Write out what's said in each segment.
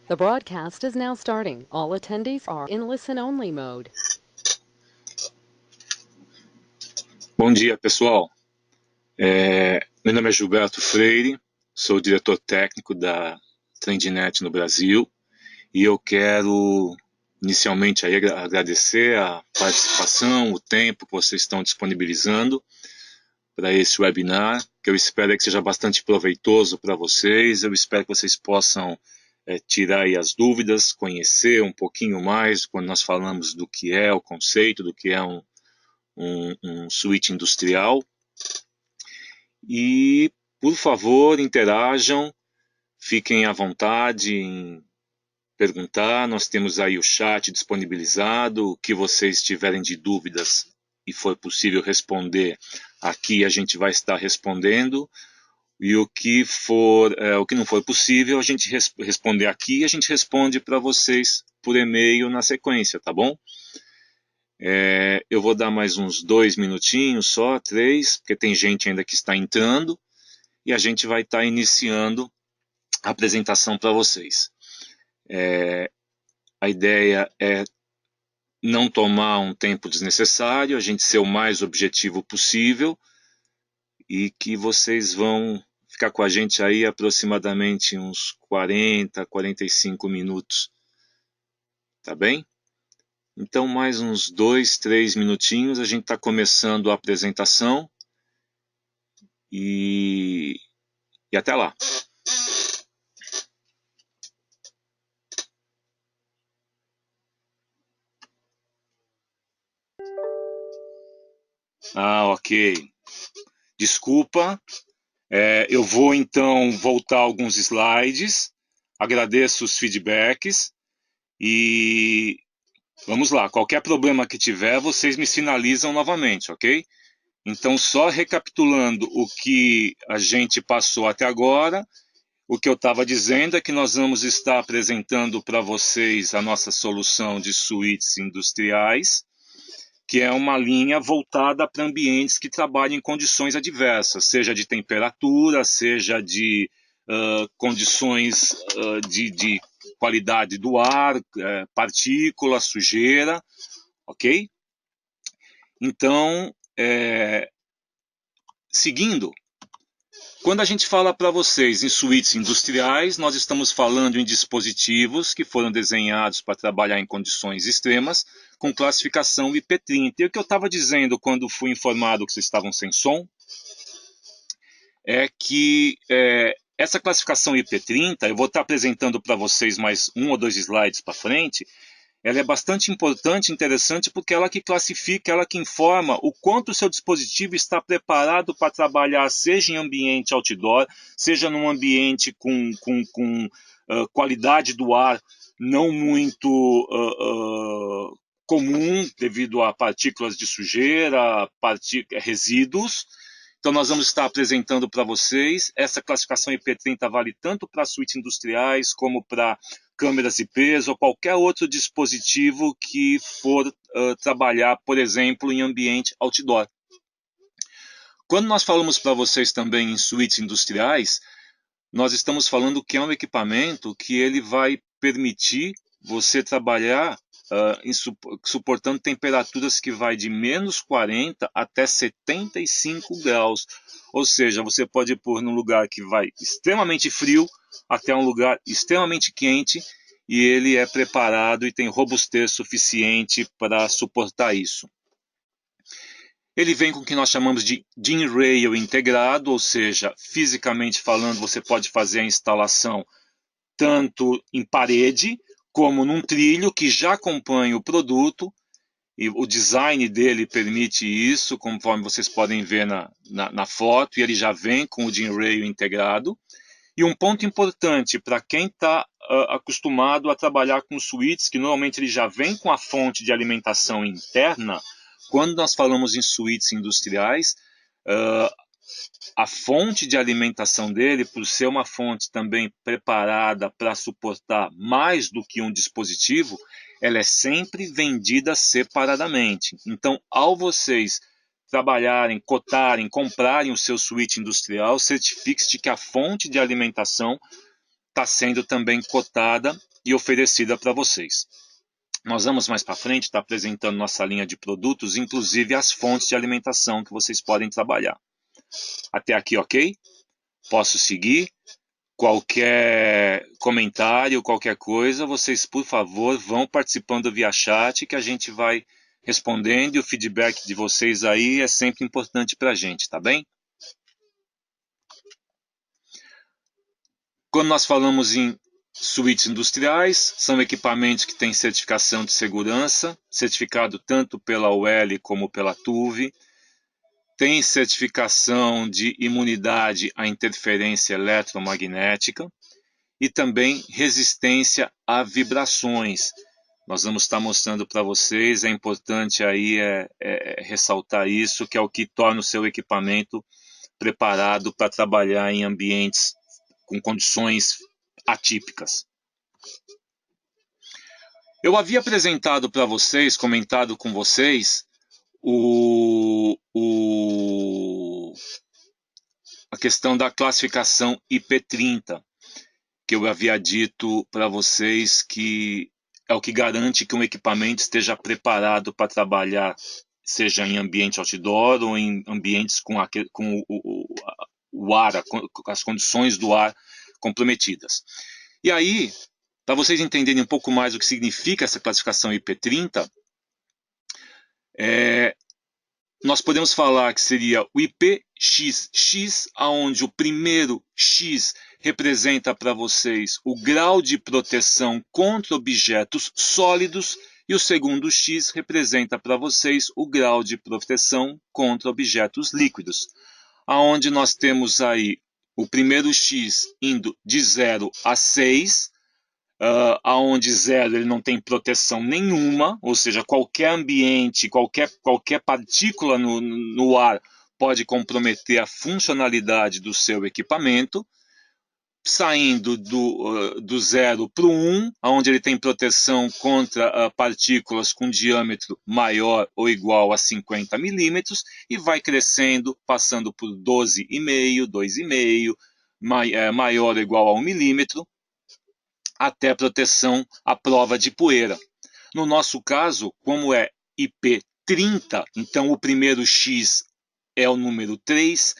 The broadcast is now starting. All attendees are in listen-only mode. Bom dia, pessoal. Meu nome é Gilberto Freire, sou diretor técnico da Trendnet no Brasil e eu quero inicialmente aí agradecer a participação, o tempo que vocês estão disponibilizando para esse webinar, que eu espero que seja bastante proveitoso para vocês. Eu espero que vocês possam tirar aí as dúvidas, conhecer um pouquinho mais quando nós falamos do que é o conceito, do que é um switch industrial. E, por favor, interajam, fiquem à vontade em perguntar. Nós temos aí o chat disponibilizado. O que vocês tiverem de dúvidas e for possível responder aqui, a gente vai estar respondendo. E o que não for possível, a gente responder aqui, a gente responde para vocês por e-mail na sequência, tá bom? Eu vou dar mais uns 2 minutinhos só, 3, porque tem gente ainda que está entrando, e a gente vai estar iniciando a apresentação para vocês. A ideia é não tomar um tempo desnecessário, a gente ser o mais objetivo possível, e que vocês vão ficar com a gente aí aproximadamente uns 40, 45 minutos, tá bem? Então, mais uns 2, 3 minutinhos, a gente está começando a apresentação e até lá. Ok. Desculpa. Eu vou então voltar alguns slides. Agradeço os feedbacks e vamos lá. Qualquer problema que tiver, vocês me sinalizam novamente, ok? Então, só recapitulando o que a gente passou até agora, o que eu estava dizendo é que nós vamos estar apresentando para vocês a nossa solução de suítes industriais, que é uma linha voltada para ambientes que trabalham em condições adversas, seja de temperatura, seja de condições de qualidade do ar, partícula, sujeira, ok? Então, seguindo, quando a gente fala para vocês em suítes industriais, nós estamos falando em dispositivos que foram desenhados para trabalhar em condições extremas, com classificação IP30. E o que eu estava dizendo quando fui informado que vocês estavam sem som, é que essa classificação IP30, eu vou estar apresentando para vocês mais 1 ou 2 slides para frente, ela é bastante importante e interessante porque ela que classifica, ela que informa o quanto o seu dispositivo está preparado para trabalhar, seja em ambiente outdoor, seja num ambiente com qualidade do ar não muito comum, devido a partículas de sujeira, resíduos. Então, nós vamos estar apresentando para vocês. Essa classificação IP30 vale tanto para suítes industriais como para câmeras IPs ou qualquer outro dispositivo que for trabalhar, por exemplo, em ambiente outdoor. Quando nós falamos para vocês também em suítes industriais, nós estamos falando que é um equipamento que ele vai permitir você trabalhar suportando temperaturas que vai de menos 40 até 75 graus. Ou seja, você pode pôr num lugar que vai extremamente frio até um lugar extremamente quente e ele é preparado e tem robustez suficiente para suportar isso. Ele vem com o que nós chamamos de DIN Rail integrado, ou seja, fisicamente falando, você pode fazer a instalação tanto em parede como num trilho que já acompanha o produto, e o design dele permite isso, conforme vocês podem ver na foto, e ele já vem com o DIN Rail integrado. E um ponto importante para quem está acostumado a trabalhar com suítes, que normalmente ele já vem com a fonte de alimentação interna, quando nós falamos em suítes industriais, a fonte de alimentação dele, por ser uma fonte também preparada para suportar mais do que um dispositivo, ela é sempre vendida separadamente. Então, ao vocês trabalharem, cotarem, comprarem o seu switch industrial, certifique-se de que a fonte de alimentação está sendo também cotada e oferecida para vocês. Nós vamos mais para frente estar apresentando nossa linha de produtos, inclusive as fontes de alimentação que vocês podem trabalhar. Até aqui, ok? Posso seguir? Qualquer comentário, qualquer coisa, vocês, por favor, vão participando via chat que a gente vai respondendo e o feedback de vocês aí é sempre importante para a gente, tá bem? Quando nós falamos em suítes industriais, são equipamentos que têm certificação de segurança, certificado tanto pela UL como pela TUV, tem certificação de imunidade à interferência eletromagnética e também resistência a vibrações. Nós vamos estar mostrando para vocês, é importante aí ressaltar isso, que é o que torna o seu equipamento preparado para trabalhar em ambientes com condições atípicas. Eu havia apresentado para vocês, comentado com vocês, a questão da classificação IP30, que eu havia dito para vocês que é o que garante que um equipamento esteja preparado para trabalhar, seja em ambiente outdoor ou em ambientes com o ar, com as condições do ar comprometidas. E aí, para vocês entenderem um pouco mais o que significa essa classificação IP30, nós podemos falar que seria o IPXX, onde o primeiro X representa para vocês o grau de proteção contra objetos sólidos e o segundo X representa para vocês o grau de proteção contra objetos líquidos, aonde nós temos aí o primeiro X indo de 0 a 6, aonde 0 ele não tem proteção nenhuma, ou seja, qualquer ambiente, qualquer partícula no ar pode comprometer a funcionalidade do seu equipamento. Saindo do 0 para o 1, onde ele tem proteção contra partículas com diâmetro maior ou igual a 50 milímetros, e vai crescendo, passando por 12,5, 2,5, maior ou igual a 1 milímetro, até proteção à prova de poeira. No nosso caso, como é IP30, então o primeiro X é o número 3,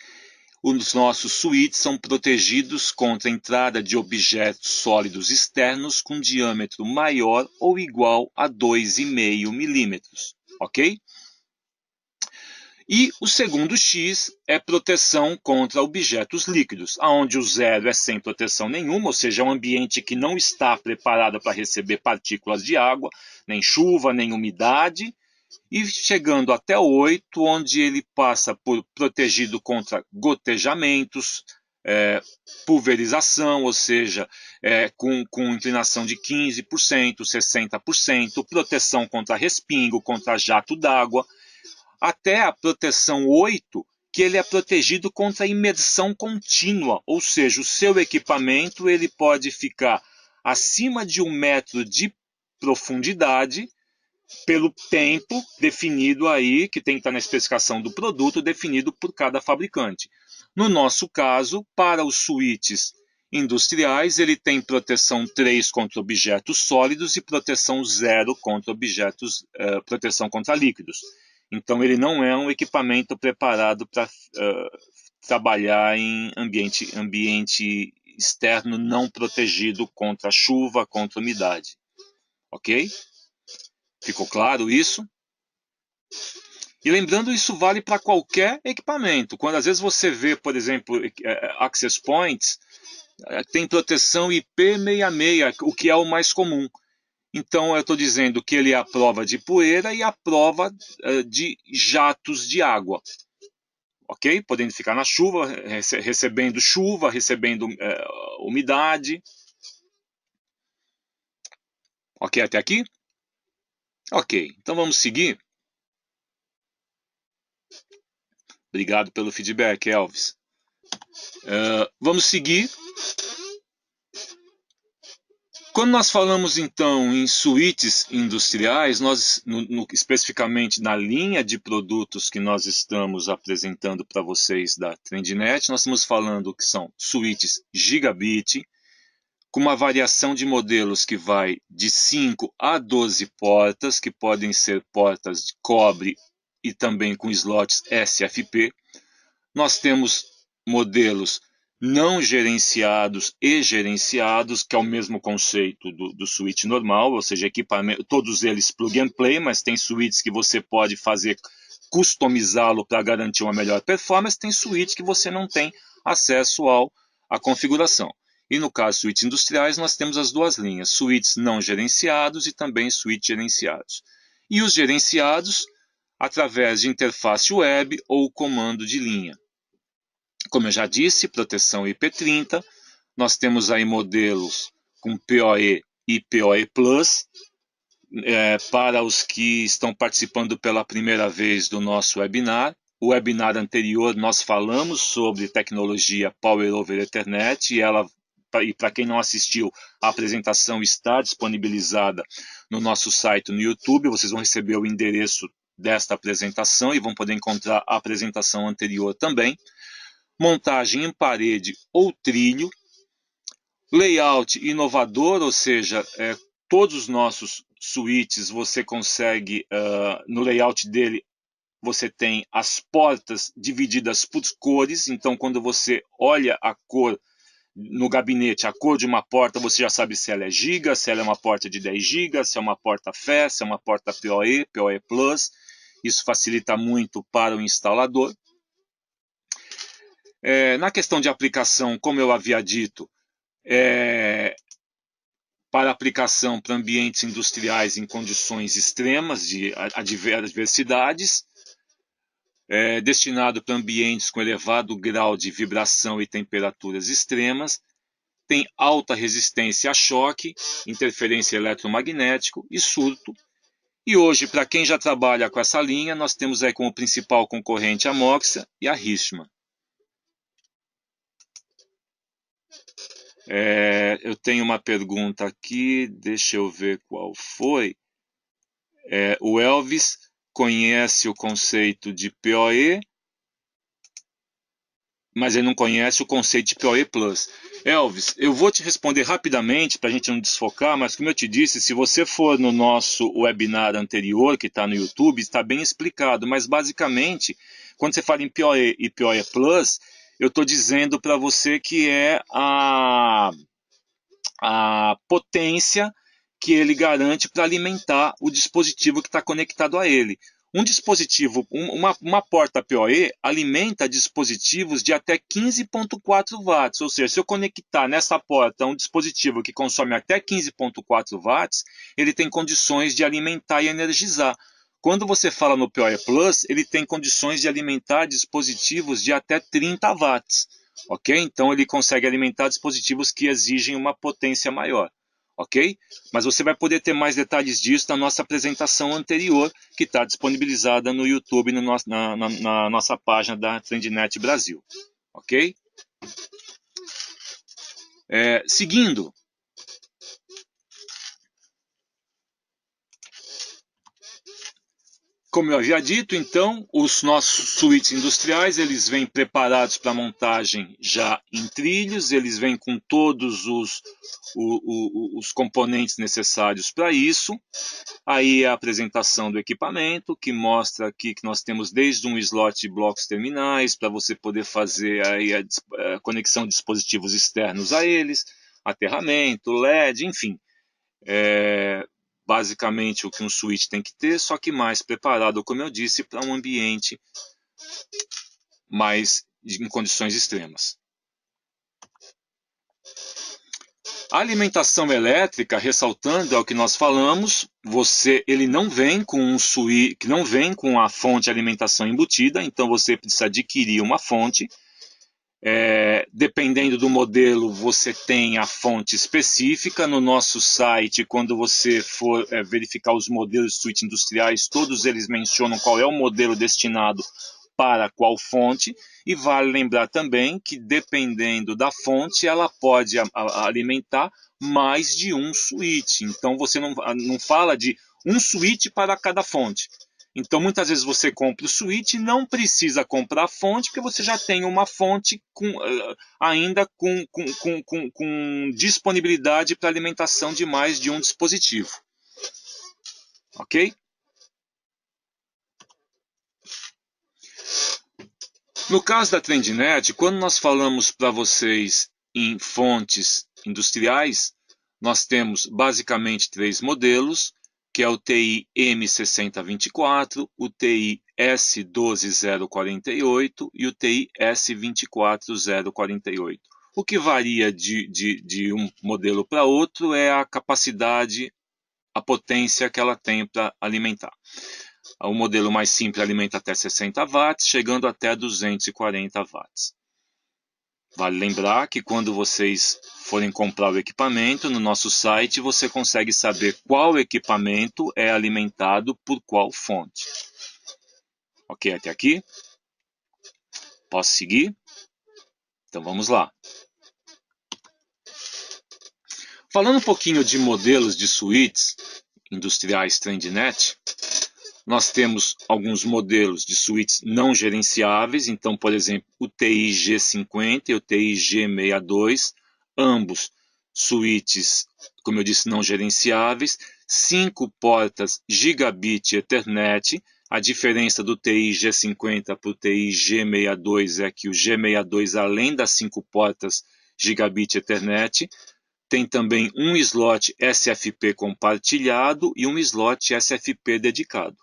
os nossos suítes são protegidos contra a entrada de objetos sólidos externos com diâmetro maior ou igual a 2,5 milímetros, ok? E o segundo X é proteção contra objetos líquidos, onde o 0 é sem proteção nenhuma, ou seja, é um ambiente que não está preparado para receber partículas de água, nem chuva, nem umidade, e chegando até o 8, onde ele passa por protegido contra gotejamentos, pulverização, ou seja, com inclinação de 15%, 60%, proteção contra respingo, contra jato d'água, até a proteção 8, que ele é protegido contra imersão contínua, ou seja, o seu equipamento ele pode ficar acima de 1 metro de profundidade pelo tempo definido aí, que tem que estar na especificação do produto, definido por cada fabricante. No nosso caso, para os suítes industriais, ele tem proteção 3 contra objetos sólidos e proteção 0 contra proteção contra líquidos. Então, ele não é um equipamento preparado para trabalhar em ambiente externo não protegido contra chuva, contra umidade. Ok? Ficou claro isso? E lembrando, isso vale para qualquer equipamento. Quando às vezes você vê, por exemplo, access points, tem proteção IP66, o que é o mais comum. Então eu estou dizendo que ele é a prova de poeira e a prova de jatos de água. Ok? Podendo ficar na chuva, recebendo umidade. Ok até aqui? Ok, então vamos seguir. Obrigado pelo feedback, Elvis. Vamos seguir. Quando nós falamos, então, em suítes industriais, nós, especificamente na linha de produtos que nós estamos apresentando para vocês da TrendNet, nós estamos falando que são suítes Gigabit, com uma variação de modelos que vai de 5 a 12 portas, que podem ser portas de cobre e também com slots SFP. Nós temos modelos não gerenciados e gerenciados, que é o mesmo conceito do switch normal, ou seja, equipamento, todos eles plug and play, mas tem switches que você pode fazer, customizá-lo para garantir uma melhor performance, tem switch que você não tem acesso à configuração. E no caso switches industriais, nós temos as duas linhas, switches não gerenciados e também switches gerenciados. E os gerenciados, através de interface web ou comando de linha. Como eu já disse, proteção IP30, nós temos aí modelos com PoE e PoE Plus, para os que estão participando pela primeira vez do nosso webinar. O webinar anterior nós falamos sobre tecnologia Power over Ethernet e para quem não assistiu, a apresentação está disponibilizada no nosso site no YouTube, vocês vão receber o endereço desta apresentação e vão poder encontrar a apresentação anterior também. Montagem em parede ou trilho, layout inovador, ou seja, todos os nossos switches você consegue, no layout dele, você tem as portas divididas por cores, então quando você olha a cor no gabinete, a cor de uma porta, você já sabe se ela é giga, se ela é uma porta de 10 GB, se é uma porta FE, se é uma porta PoE, PoE Plus, isso facilita muito para o instalador. Na questão de aplicação, como eu havia dito, para aplicação para ambientes industriais em condições extremas de adversidades, destinado para ambientes com elevado grau de vibração e temperaturas extremas, tem alta resistência a choque, interferência eletromagnética e surto. E hoje, para quem já trabalha com essa linha, nós temos aí como principal concorrente a Moxa e a Richman. Eu tenho uma pergunta aqui, deixa eu ver qual foi. O Elvis conhece o conceito de PoE, mas ele não conhece o conceito de PoE Plus. Elvis, eu vou te responder rapidamente para a gente não desfocar, mas como eu te disse, se você for no nosso webinar anterior, que está no YouTube, está bem explicado, mas basicamente, quando você fala em PoE e PoE Plus, eu estou dizendo para você que é a potência que ele garante para alimentar o dispositivo que está conectado a ele. Um dispositivo, uma porta PoE alimenta dispositivos de até 15.4 watts, ou seja, se eu conectar nessa porta um dispositivo que consome até 15.4 watts, ele tem condições de alimentar e energizar. Quando você fala no PoE Plus, ele tem condições de alimentar dispositivos de até 30 watts. Ok? Então ele consegue alimentar dispositivos que exigem uma potência maior. Ok? Mas você vai poder ter mais detalhes disso na nossa apresentação anterior, que está disponibilizada no YouTube, na nossa página da TrendNet Brasil. Ok? Seguindo. Como eu havia dito, então, os nossos switches industriais, eles vêm preparados para montagem já em trilhos, eles vêm com todos os componentes necessários para isso. Aí a apresentação do equipamento, que mostra aqui que nós temos desde um slot de blocos terminais, para você poder fazer aí a conexão de dispositivos externos a eles, aterramento, LED, enfim. Basicamente o que um switch tem que ter, só que mais preparado, como eu disse, para um ambiente mais em condições extremas. A alimentação elétrica, ressaltando é o que nós falamos, ele não vem com um switch, que não vem com a fonte de alimentação embutida, então você precisa adquirir uma fonte. Dependendo do modelo, você tem a fonte específica. No nosso site, quando você for verificar os modelos de switch industriais, todos eles mencionam qual é o modelo destinado para qual fonte, e vale lembrar também que dependendo da fonte, ela pode alimentar mais de um switch. Então você não fala de um switch para cada fonte. Então, muitas vezes você compra o switch e não precisa comprar a fonte, porque você já tem uma fonte ainda com disponibilidade para alimentação de mais de um dispositivo. Ok? No caso da TrendNet, quando nós falamos para vocês em fontes industriais, nós temos basicamente 3 modelos, que é o TI M6024, o TI S12048 e o TI S24048. O que varia de um modelo para outro é a capacidade, a potência que ela tem para alimentar. O modelo mais simples alimenta até 60 watts, chegando até 240 watts. Vale lembrar que quando vocês forem comprar o equipamento, no nosso site você consegue saber qual equipamento é alimentado por qual fonte. Ok, até aqui? Posso seguir? Então vamos lá. Falando um pouquinho de modelos de switches industriais TrendNet, nós temos alguns modelos de switches não gerenciáveis, então, por exemplo, o TI G50 e o TI G62, ambos switches, como eu disse, não gerenciáveis, 5 portas Gigabit Ethernet. A diferença do TI G50 para o TI G62 é que o G62, além das 5 portas Gigabit Ethernet, tem também um slot SFP compartilhado e um slot SFP dedicado.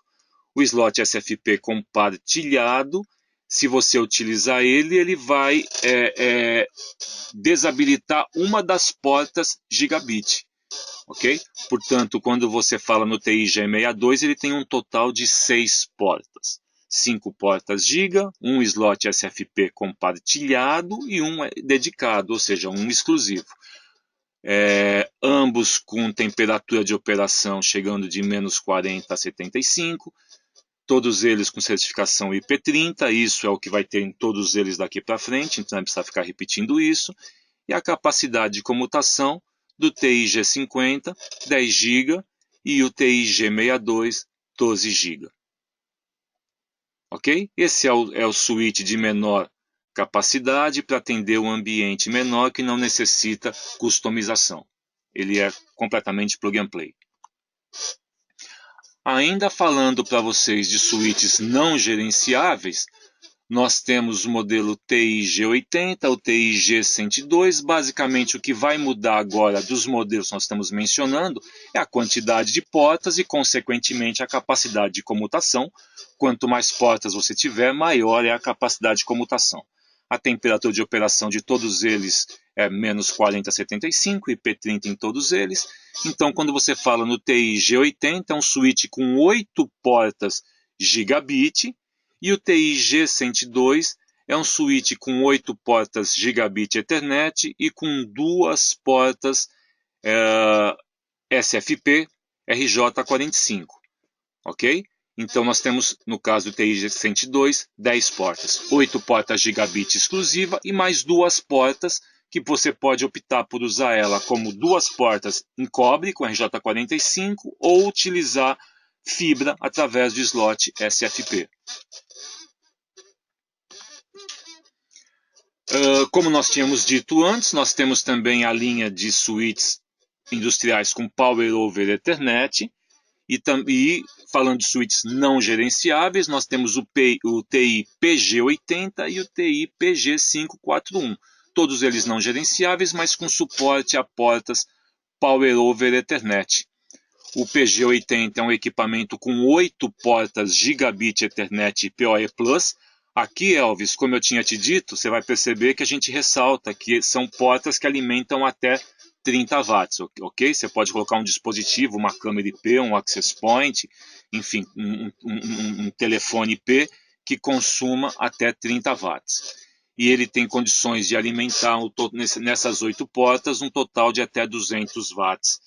O slot SFP compartilhado, se você utilizar ele, ele vai desabilitar uma das portas gigabit. Ok? Portanto, quando você fala no TI G62, ele tem um total de 6 portas. 5 portas giga, um slot SFP compartilhado e um dedicado, ou seja, um exclusivo. Ambos com temperatura de operação chegando de menos 40 a 75, todos eles com certificação IP30, isso é o que vai ter em todos eles daqui para frente, então não precisa ficar repetindo isso. E a capacidade de comutação do TI G50, 10 GB, e o TI G62, 12 GB. Ok? Esse é o switch de menor capacidade para atender um ambiente menor que não necessita customização. Ele é completamente plug and play. Ainda falando para vocês de switches não gerenciáveis, nós temos o modelo TI G80, o TI G102. Basicamente, o que vai mudar agora dos modelos que nós estamos mencionando é a quantidade de portas e, consequentemente, a capacidade de comutação. Quanto mais portas você tiver, maior é a capacidade de comutação. A temperatura de operação de todos eles é menos 40 a 75, IP30 em todos eles. Então, quando você fala no TI G80, é um switch com 8 portas gigabit, e o TI G102 é um switch com 8 portas Gigabit Ethernet e com 2 portas SFP RJ45. Ok? Então nós temos, no caso do TI G102, 10 portas. 8 portas Gigabit exclusiva e mais 2 portas que você pode optar por usar ela como 2 portas em cobre com RJ45 ou utilizar fibra através de slot SFP. Como nós tínhamos dito antes, nós temos também a linha de switches industriais com Power over Ethernet. E falando de switches não gerenciáveis, nós temos o TI PG80 e o TI PG541. Todos eles não gerenciáveis, mas com suporte a portas Power over Ethernet. O PG80 é um equipamento com 8 portas Gigabit Ethernet PoE+. Aqui, Elvis, como eu tinha te dito, você vai perceber que a gente ressalta que são portas que alimentam até 30 watts, ok? Você pode colocar um dispositivo, uma câmera IP, um access point, enfim, um telefone IP que consuma até 30 watts. E ele tem condições de alimentar nessas 8 portas um total de até 200 watts,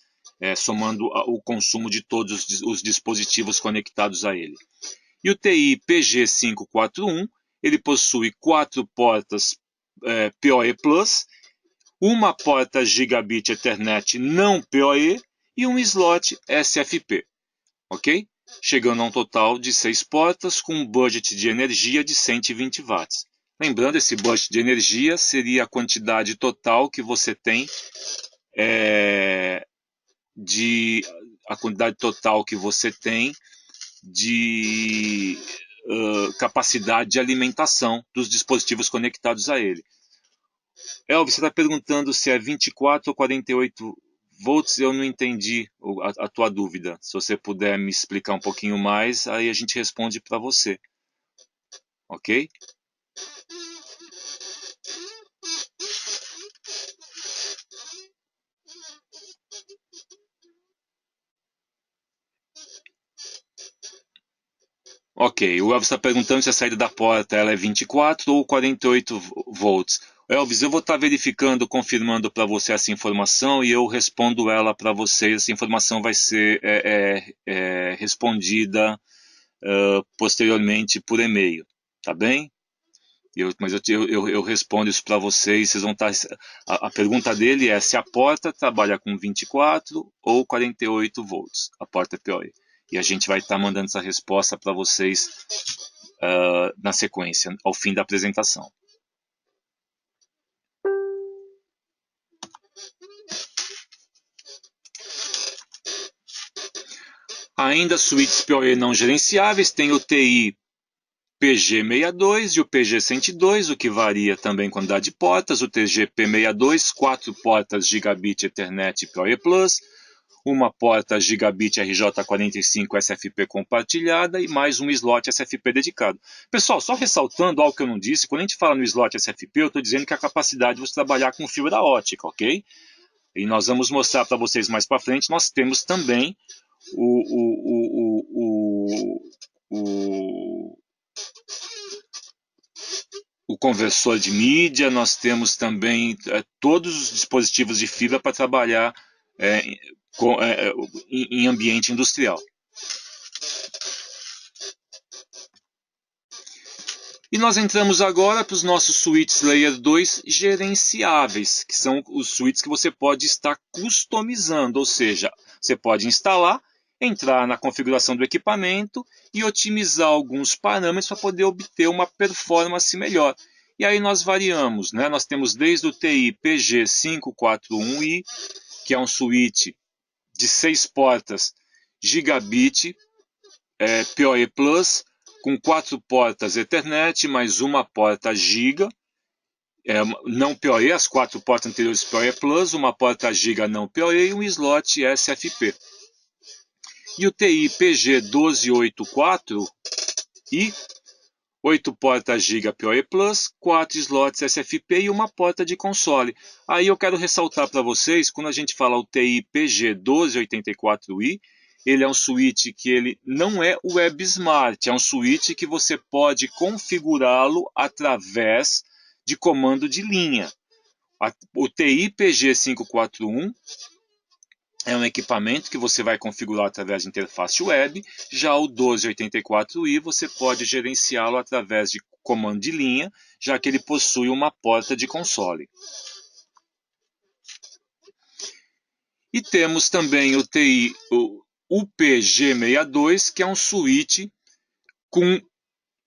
somando o consumo de todos os dispositivos conectados a ele. E o TI PG541, ele possui 4 portas PoE+, uma porta Gigabit Ethernet não PoE e um slot SFP, ok? chegando a um total de 6 portas com um budget de energia de 120 watts. Lembrando, esse budget de energia seria a quantidade total que você tem a quantidade total que você tem de capacidade de alimentação dos dispositivos conectados a ele. Elvis, você está perguntando se é 24 ou 48 volts, eu não entendi a tua dúvida. Se você puder me explicar um pouquinho mais, aí a gente responde para você. Ok? Ok, o Elvis está perguntando se a saída da porta ela é 24 ou 48 volts. Elvis, eu vou estar verificando, confirmando para você essa informação e eu respondo ela para vocês. Essa informação vai ser respondida posteriormente por e-mail, tá bem? Mas eu respondo isso para vocês. Vocês vão estar. A pergunta dele é se a porta trabalha com 24 ou 48 volts, a porta PoE. E a gente vai estar mandando essa resposta para vocês na sequência, ao fim da apresentação. Ainda switches PoE não gerenciáveis, tem o TI PG62 e o PG102, o que varia também a quantidade de portas, o TG-P62, 4 portas Gigabit Ethernet PoE Plus, uma porta Gigabit RJ45 SFP compartilhada e mais um slot SFP dedicado. Pessoal, só ressaltando algo que eu não disse, quando a gente fala no slot SFP, eu estou dizendo que a capacidade de você trabalhar com fibra ótica, ok? E nós vamos mostrar para vocês mais para frente, nós temos também o conversor de mídia, nós temos também todos os dispositivos de fibra para trabalhar em ambiente industrial. E nós entramos agora para os nossos switches Layer 2 gerenciáveis, que são os switches que você pode estar customizando, ou seja, você pode instalar, entrar na configuração do equipamento e otimizar alguns parâmetros para poder obter uma performance melhor. E aí nós variamos, né? Nós temos desde o TI PG541i, que é um switch de 6 portas Gigabit PoE Plus, com 4 portas Ethernet, mais uma porta Giga, não PoE, as 4 portas anteriores PoE Plus, uma porta Giga não PoE e um slot SFP. E o TI PG1284i, 8 portas Giga PoE Plus, 4 slots SFP e uma porta de console. Aí eu quero ressaltar para vocês, quando a gente fala o TI PG1284i, ele é um switch que ele não é Web Smart, é um switch que você pode configurá-lo através de comando de linha. O TI PG541 é um equipamento que você vai configurar através de interface web, já o 1284i você pode gerenciá-lo através de comando de linha, já que ele possui uma porta de console. E temos também o TI UPG62, que é um switch com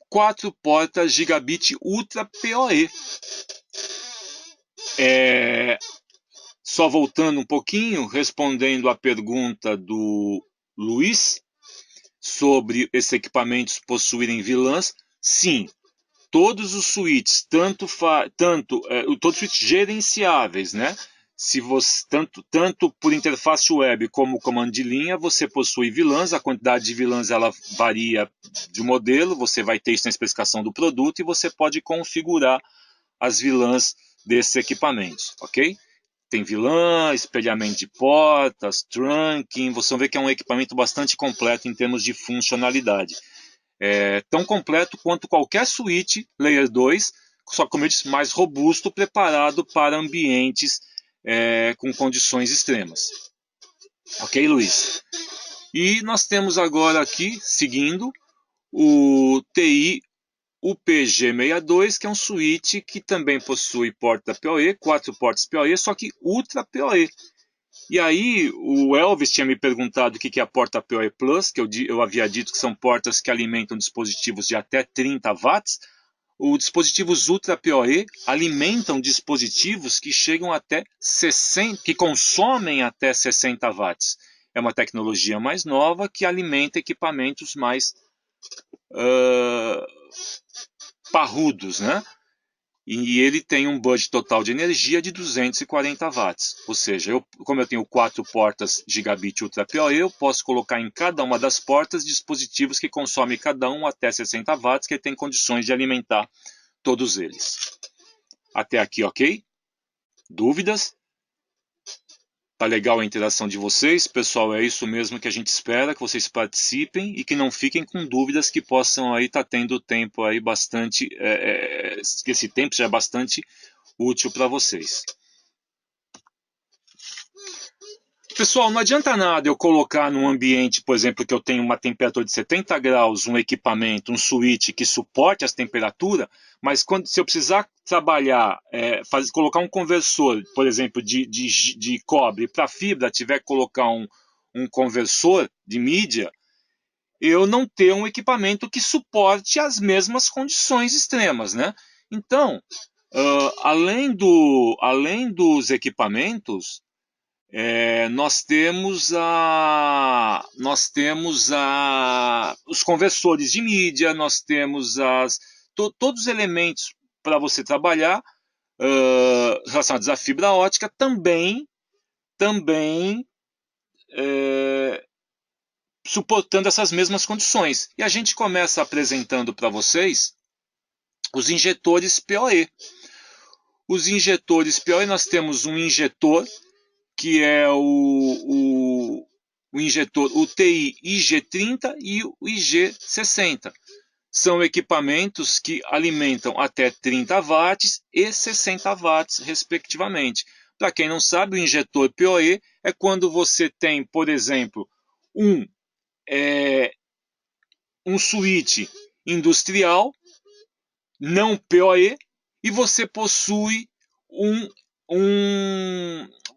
4 portas Gigabit Ultra PoE. Só voltando um pouquinho, respondendo à pergunta do Luiz sobre esses equipamentos possuírem VLANs, sim, todos os switches, todos os switches gerenciáveis, né? Se você, tanto por interface web como comando de linha, você possui VLANs, a quantidade de VLANs ela varia de modelo, você vai ter isso na especificação do produto e você pode configurar as VLANs desses equipamentos, ok? Tem VLAN, espelhamento de portas, trunking, vocês vão ver que é um equipamento bastante completo em termos de funcionalidade. Tão completo quanto qualquer switch Layer 2, só como eu disse, mais robusto, preparado para ambientes com condições extremas. Ok, Luiz? E nós temos agora aqui, seguindo, o TI UPG62, que é um switch que também possui porta PoE, 4 portas PoE, só que Ultra PoE. E aí o Elvis tinha me perguntado o que é a porta PoE Plus, que eu havia dito que são portas que alimentam dispositivos de até 30 watts. Os dispositivos Ultra PoE alimentam dispositivos que chegam até 60, que consomem até 60 watts. É uma tecnologia mais nova que alimenta equipamentos mais parrudos, né? E ele tem um budget total de energia de 240 watts. Ou seja, como eu tenho 4 portas Gigabit Ultra PoE, eu posso colocar em cada uma das portas dispositivos que consomem cada um até 60 watts, que tem condições de alimentar todos eles. Até aqui, ok? Dúvidas? Tá legal a interação de vocês, pessoal, é isso mesmo que a gente espera, que vocês participem e que não fiquem com dúvidas, que possam aí estar tendo tempo aí bastante, que esse tempo já é bastante útil para vocês. Pessoal, não adianta nada eu colocar num ambiente, por exemplo, que eu tenho uma temperatura de 70 graus, um equipamento, um switch que suporte essa temperatura, mas se eu precisar trabalhar, colocar um conversor, por exemplo, de cobre para fibra, tiver que colocar um conversor de mídia, eu não ter um equipamento que suporte as mesmas condições extremas, né? Então, além dos equipamentos, nós temos os conversores de mídia, nós temos todos os elementos para você trabalhar relacionados à fibra ótica também suportando essas mesmas condições. E a gente começa apresentando para vocês os injetores PoE. Os injetores PoE, nós temos um injetor que é o injetor UTI IG30 e o IG60. São equipamentos que alimentam até 30 watts e 60 watts, respectivamente. Para quem não sabe, o injetor PoE é quando você tem, por exemplo, um switch industrial não PoE e você possui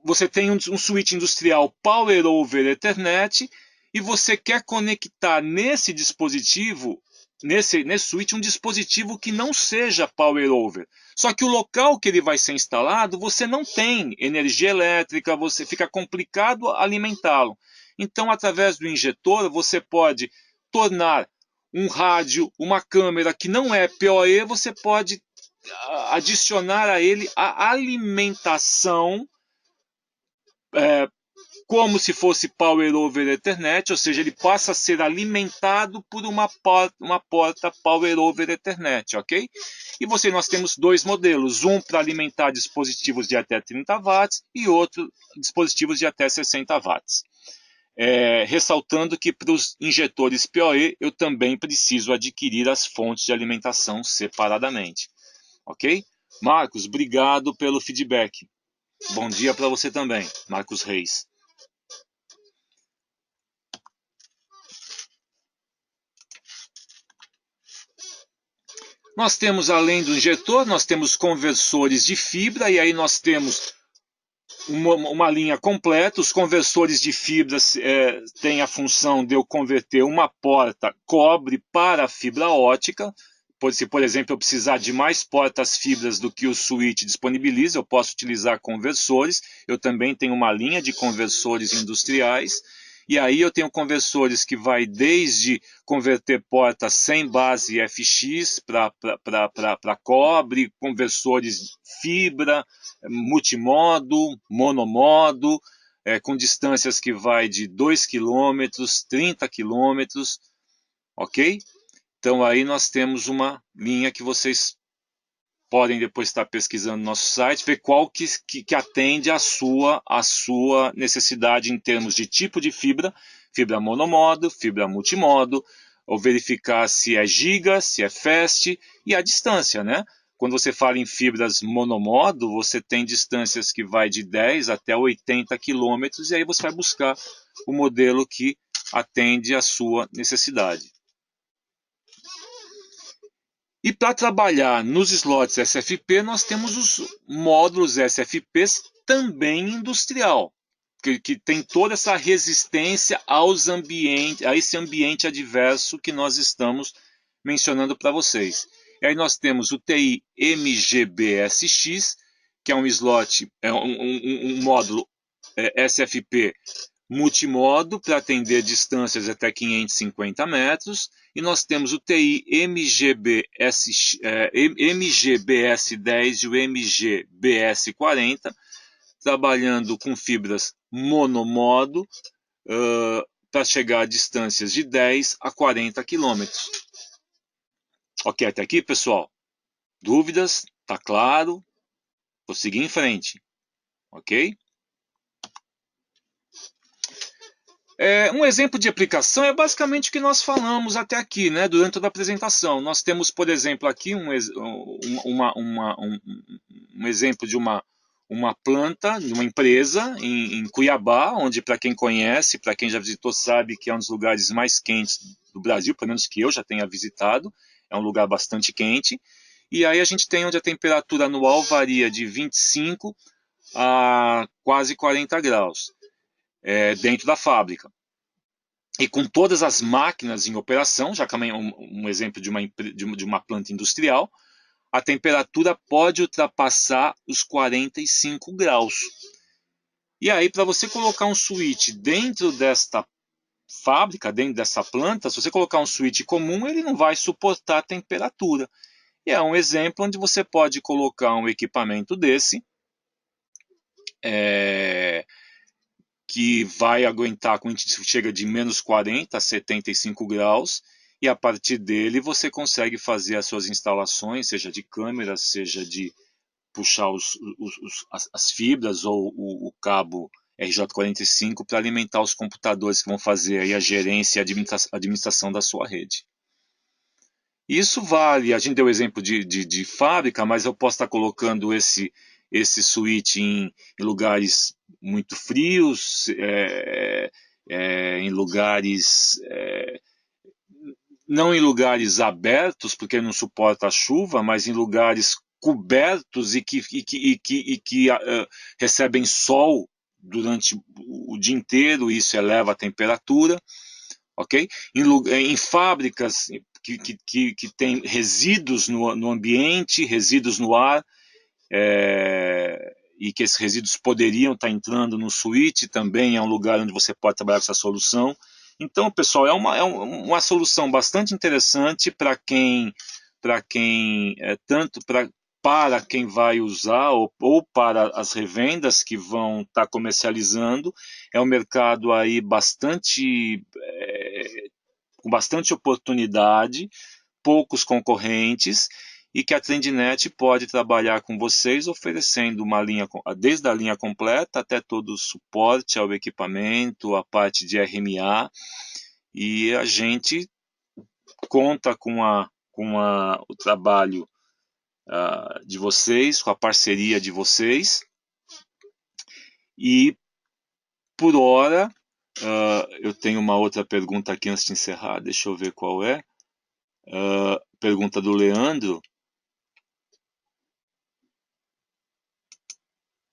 você tem um switch industrial Power over Ethernet e você quer conectar nesse dispositivo, nesse switch, um dispositivo que não seja Power over. Só que o local que ele vai ser instalado, você não tem energia elétrica, você fica complicado alimentá-lo. Então, através do injetor, você pode tornar um rádio, uma câmera que não é PoE, você pode adicionar a ele a alimentação como se fosse Power over Ethernet, ou seja, ele passa a ser alimentado por uma porta Power over Ethernet, ok? E nós temos dois modelos, um para alimentar dispositivos de até 30 watts e outro dispositivos de até 60 watts. Ressaltando que para os injetores PoE eu também preciso adquirir as fontes de alimentação separadamente, ok? Marcos, obrigado pelo feedback. Bom dia para você também, Marcos Reis. Nós temos, além do injetor, nós temos conversores de fibra, e aí nós temos uma linha completa. Os conversores de fibra têm a função de eu converter uma porta cobre para fibra ótica. Se, por exemplo, eu precisar de mais portas fibras do que o switch disponibiliza, eu posso utilizar conversores. Eu também tenho uma linha de conversores industriais. E aí eu tenho conversores que vai desde converter portas sem base FX para cobre, conversores fibra, multimodo, monomodo, com distâncias que vai de 2 km, 30 km, ok? Então aí nós temos uma linha que vocês podem depois estar pesquisando no nosso site, ver qual que atende a sua necessidade em termos de tipo de fibra monomodo, fibra multimodo, ou verificar se é giga, se é fast e a distância, né? Quando você fala em fibras monomodo, você tem distâncias que vai de 10 até 80 quilômetros e aí você vai buscar o modelo que atende a sua necessidade. E para trabalhar nos slots SFP, nós temos os módulos SFPs também industrial. que tem toda essa resistência aos ambientes, a esse ambiente adverso que nós estamos mencionando para vocês. E aí nós temos o TI MGBSX, que é um slot, um módulo SFP multimodo para atender distâncias até 550 metros. E nós temos o TI MGBS10 e o MGBS40, trabalhando com fibras monomodo para chegar a distâncias de 10 a 40 quilômetros. Ok, até aqui, pessoal? Dúvidas? Tá claro? Vou seguir em frente. Ok? Um exemplo de aplicação é basicamente o que nós falamos até aqui, né, durante toda a apresentação. Nós temos, por exemplo, aqui um exemplo de uma planta, de uma empresa em Cuiabá, onde, para quem conhece, para quem já visitou, sabe que é um dos lugares mais quentes do Brasil, pelo menos que eu já tenha visitado. É um lugar bastante quente. E aí a gente tem onde a temperatura anual varia de 25 a quase 40 graus. Dentro da fábrica. E com todas as máquinas em operação, já que é um exemplo de uma planta industrial, a temperatura pode ultrapassar os 45 graus. E aí, para você colocar um switch dentro desta fábrica, dentro dessa planta, se você colocar um switch comum, ele não vai suportar a temperatura. E é um exemplo onde você pode colocar um equipamento desse, que vai aguentar quando a gente chega de menos 40 a 75 graus, e a partir dele você consegue fazer as suas instalações, seja de câmeras, seja de puxar as fibras ou o cabo RJ45 para alimentar os computadores que vão fazer aí a gerência e a administração da sua rede. Isso vale, a gente deu o exemplo de fábrica, mas eu posso estar colocando esse switch em lugares muito frios, em lugares, não em lugares abertos, porque não suporta a chuva, mas em lugares cobertos e que recebem sol durante o dia inteiro, e isso eleva a temperatura, ok? Em fábricas que tem resíduos no ambiente, resíduos no ar, e que esses resíduos poderiam estar entrando no switch, também é um lugar onde você pode trabalhar com essa solução. Então, pessoal, é uma solução bastante interessante para quem tanto para quem vai usar ou para as revendas que vão estar comercializando. É um mercado aí com bastante oportunidade, poucos concorrentes, e que a TrendNet pode trabalhar com vocês oferecendo uma linha, desde a linha completa até todo o suporte ao equipamento, a parte de RMA, e a gente conta com o trabalho de vocês, com a parceria de vocês, e por hora eu tenho uma outra pergunta aqui antes de encerrar, deixa eu ver qual é. Pergunta do Leandro.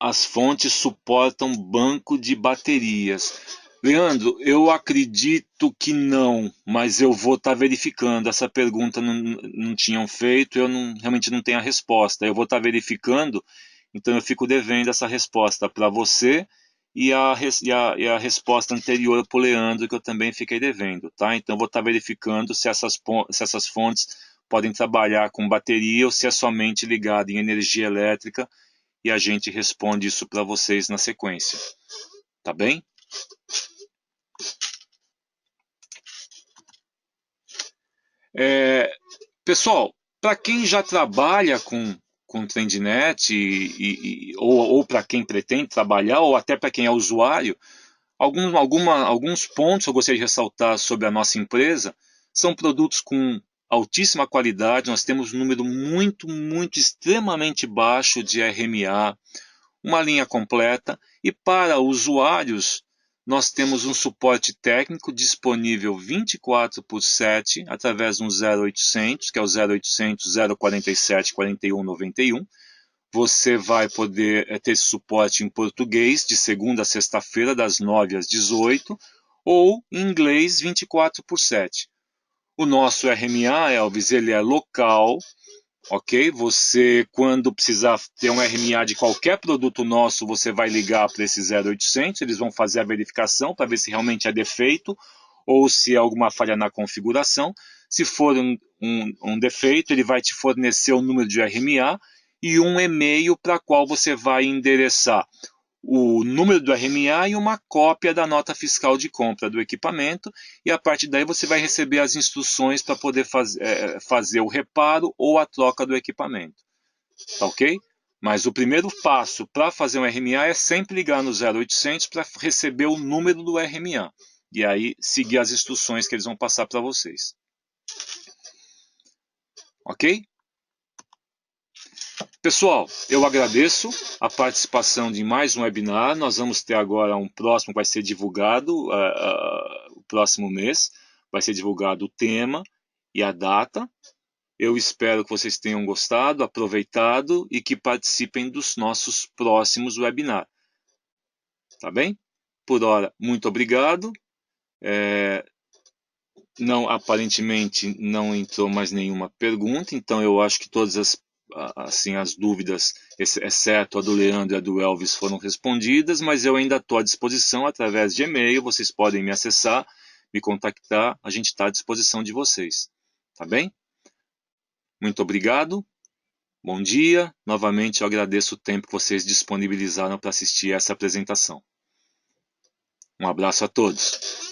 As fontes suportam banco de baterias. Leandro, eu acredito que não, mas eu vou estar verificando. Essa pergunta não tinham feito, eu realmente não tenho a resposta. Eu vou estar verificando, então eu fico devendo essa resposta para você e a resposta anterior para o Leandro, que eu também fiquei devendo. Tá? Então eu vou estar verificando se essas fontes podem trabalhar com bateria ou se é somente ligado em energia elétrica, e a gente responde isso para vocês na sequência. Tá bem? Pessoal, para quem já trabalha com TrendNet ou para quem pretende trabalhar, ou até para quem é usuário, alguns pontos eu gostaria de ressaltar sobre a nossa empresa. São produtos com altíssima qualidade, nós temos um número muito, muito, extremamente baixo de RMA, uma linha completa, e para usuários nós temos um suporte técnico disponível 24/7 através de um 0800, que é o 0800 047 4191, você vai poder ter esse suporte em português, de segunda a sexta-feira, das 9 às 18, ou em inglês, 24/7. O nosso RMA, Elvis, ele é local, ok? Você, quando precisar ter um RMA de qualquer produto nosso, você vai ligar para esse 0800, eles vão fazer a verificação para ver se realmente é defeito ou se é alguma falha na configuração. Se for um defeito, ele vai te fornecer o número de RMA e um e-mail para qual você vai endereçar o número do RMA e uma cópia da nota fiscal de compra do equipamento, e a partir daí você vai receber as instruções para poder fazer o reparo ou a troca do equipamento. Tá ok? Mas o primeiro passo para fazer um RMA é sempre ligar no 0800 para receber o número do RMA. E aí seguir as instruções que eles vão passar para vocês. Ok? Pessoal, eu agradeço a participação de mais um webinar. Nós vamos ter agora um próximo que vai ser divulgado o próximo mês. Vai ser divulgado o tema e a data. Eu espero que vocês tenham gostado, aproveitado e que participem dos nossos próximos webinars. Tá bem? Por hora, muito obrigado. Aparentemente não entrou mais nenhuma pergunta, então eu acho que todas as dúvidas, exceto a do Leandro e a do Elvis, foram respondidas, mas eu ainda estou à disposição através de e-mail, vocês podem me acessar, me contactar, a gente está à disposição de vocês, tá bem? Muito obrigado, bom dia, novamente eu agradeço o tempo que vocês disponibilizaram para assistir essa apresentação. Um abraço a todos.